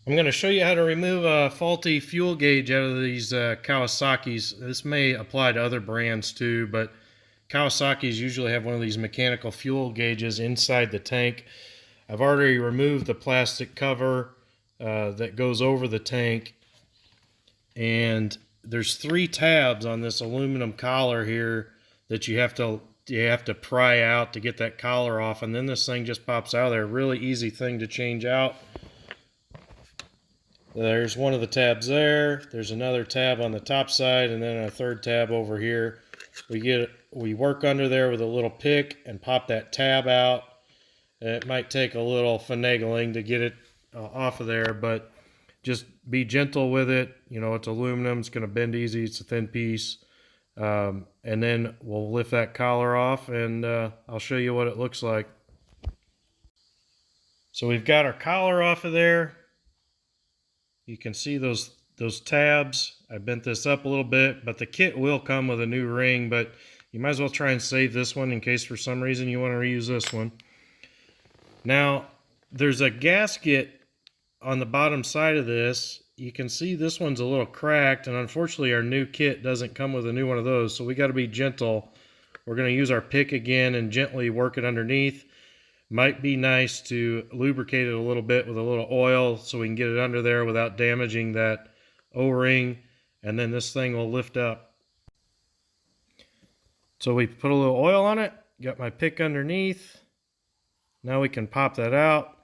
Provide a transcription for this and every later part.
I'm going to show you how to remove a faulty fuel gauge out of these Kawasaki's. This may apply to other brands too, but Kawasaki's usually have one of these mechanical fuel gauges inside the tank. I've already removed the plastic cover that goes over the tank, and there's 3 tabs on this aluminum collar here that you have to pry out to get that collar off, and then this thing just pops out of there. Really easy thing to change out. There's one of the tabs there. There's another tab on the top side, and then a third tab over here. We work under there with a little pick and pop that tab out. It might take a little finagling to get it off of there, but just be gentle with it. You know, it's aluminum. It's going to bend easy. It's a thin piece. And then we'll lift that collar off, and I'll show you what it looks like. So we've got our collar off of there. You can see those tabs. I bent this up a little bit, but the kit will come with a new ring, but you might as well try and save this one in case for some reason you want to reuse this one. Now, there's a gasket on the bottom side of this. You can see this one's a little cracked, and unfortunately our new kit doesn't come with a new one of those, so we got to be gentle. We're going to use our pick again and gently work it underneath. Might be nice to lubricate it a little bit with a little oil so we can get it under there without damaging that O-ring, and then this thing will lift up. So we put a little oil on it, got my pick underneath. Now we can pop that out.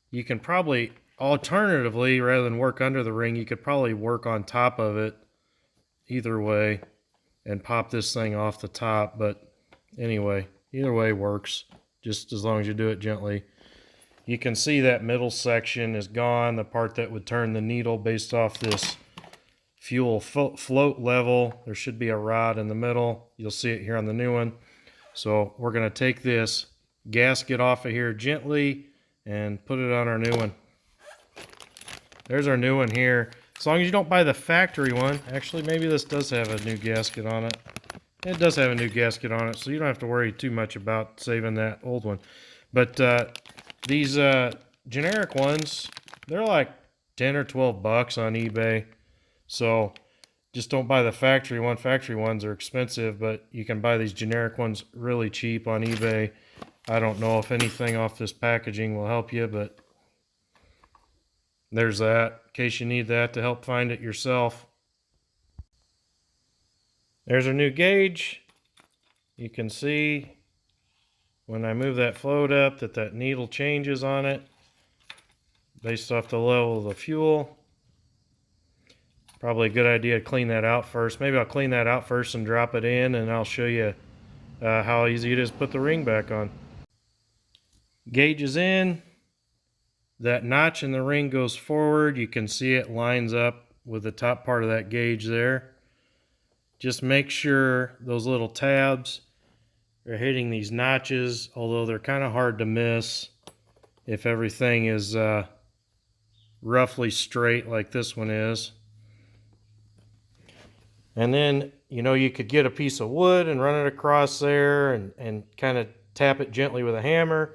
You can probably, alternatively, rather than work under the ring, you could probably work on top of it either way and pop this thing off the top, but anyway, either way works. Just as long as you do it gently. You can see that middle section is gone, the part that would turn the needle based off this fuel float level. There should be a rod in the middle. You'll see it here on the new one. So we're going to take this gasket off of here gently and put it on our new one. There's our new one here. As long as you don't buy the factory one. Actually, maybe this does have a new gasket on it. It does have a new gasket on it, so you don't have to worry too much about saving that old one. But these generic ones, they're like 10 or 12 bucks on eBay. So just don't buy the factory one. Factory ones are expensive, but you can buy these generic ones really cheap on eBay. I don't know if anything off this packaging will help you, but there's that, in case you need that to help find it yourself. There's our new gauge. You can see when I move that float up that needle changes on it based off the level of the fuel. Probably a good idea to clean that out first. Maybe I'll clean that out first and drop it in, and I'll show you how easy it is to put the ring back on. Gauge is in. That notch in the ring goes forward. You can see it lines up with the top part of that gauge there. Just make sure those little tabs are hitting these notches, although they're kind of hard to miss if everything is roughly straight like this one is. And then, you know, you could get a piece of wood and run it across there and kind of tap it gently with a hammer.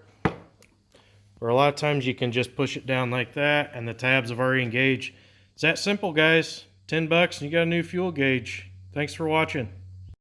Or a lot of times you can just push it down like that and the tabs have already engaged. It's that simple, guys. 10 bucks and you got a new fuel gauge. Thanks for watching.